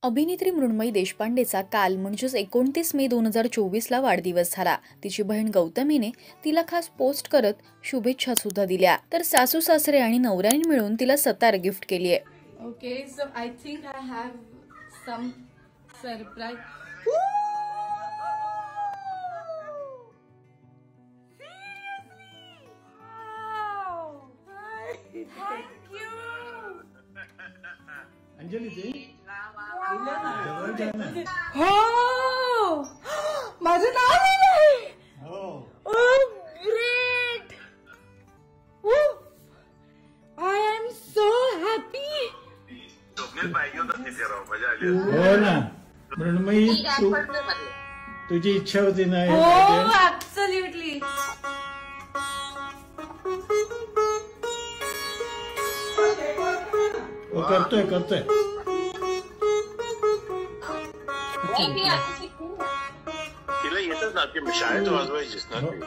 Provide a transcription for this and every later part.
अभिनेत्री मृण्मयी देशपांडेचा काल म्हणजेच 29 मे 2024ला वाढदिवस झाला। तिची बहीण गौतमीने तिला खास पोस्ट करत शुभेच्छा सुद्धा दिल्या। तर सासू सासरे आणि नवऱ्याने मिळून तिला सतार गिफ्ट केली आहे। Okay, so I think I have some surprise. Thank you. Anjali ji हो, माझं नाव आहे। हो, Oh, great. I am so happy. हो ना मृण्मयी, तुझी इच्छा होती ना हे Oh, पाहिजे? absolutely. हो, करतोय करतोय तिला येतच ना, ती शाळेत वाजवायचीच ना ती.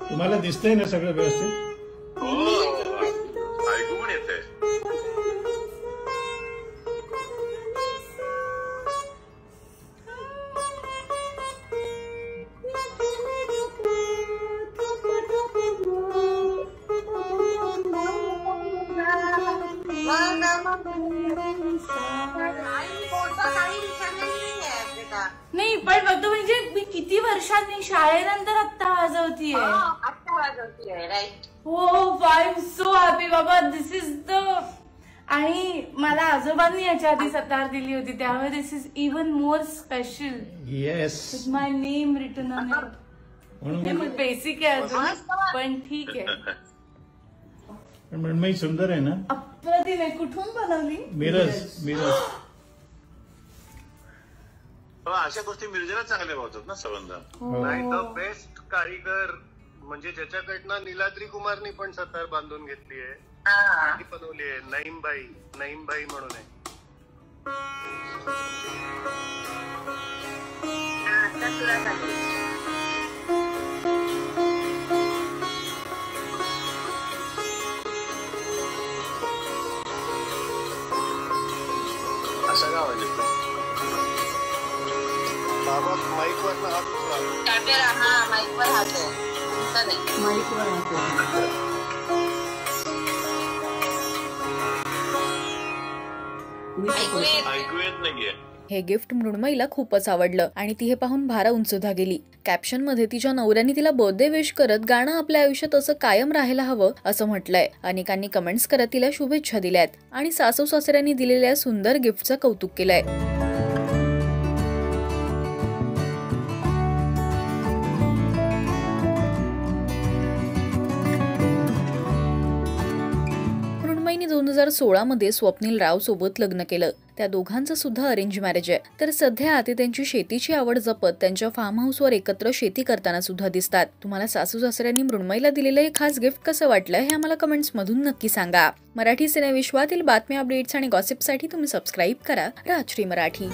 तुम्हाला दिसतंय ना सगळं व्यवस्थित? हो, ऐकू पण येतंय. नाही, पण फक्त म्हणजे मी किती वर्षांनी शाळेनंतर आत्ता वाजवतीये। हो, आय एम सो हॅपी बाबा, दिस इज द। आणि मला आजोबांनी याच्या आधी सतार दिली होती, त्यामुळे this is even more special yes, with my name written on it. म्हणून बेसिक आहे अजून, पण ठीक आहे। पण मृण्मयी सुंदर आहे ना? अप्रतिम, कुठून बनवली? मिरज हो, अशा गोष्टी मिरजेला चांगल्या होतात ना संबंध. नाही तर बेस्ट कारीगर म्हणजे ज्याच्याकडनं नीलाद्री कुमारनी पण सतार बांधून घेतलीये, ती बनवली आहे नईमबाई म्हणून आहे. असा का म्हणजे बाबा माईक वरनं हात उचला. माईकवर हात आहे. ऐकू येत नाहीये. हे गिफ्ट मृण्मयीला खूपच आवडलं आणि ती हे पाहून भारावून सुद्धा गेली। कॅप्शन मध्ये तिच्या नवऱ्याने तिला बर्थडे विश करत गाणं आपल्या आयुष्यात असं कायम राहायला हवं असं म्हटलंय। अनेकांनी कमेंट्स करत तिला शुभेच्छा दिल्यात आणि सासू सासऱ्यांनी दिलेल्या सुंदर गिफ्टचं कौतुक केलंय। मृण्मयीने 2016 मध्ये स्वप्नील राव सोबत लग्न केलं। त्या दोघांचं सुद्धा अरेंज मॅरेज आहे। तर सध्या ते त्यांची शेतीची आवड जपत त्यांच्या फार्म हाऊसवर एकत्र शेती करताना सुद्धा दिसतात। तुम्हाला सासू सासऱ्यांनी मृण्मयीला दिलेलं हे खास गिफ्ट कसं वाटलं हे आम्हाला कमेंट्स मधून नक्की सांगा। मराठी सिनेविश्वातील बातम्या, अपडेट्स आणि गॉसिपसाठी तुम्ही सबस्क्राईब करा राजश्री मराठी।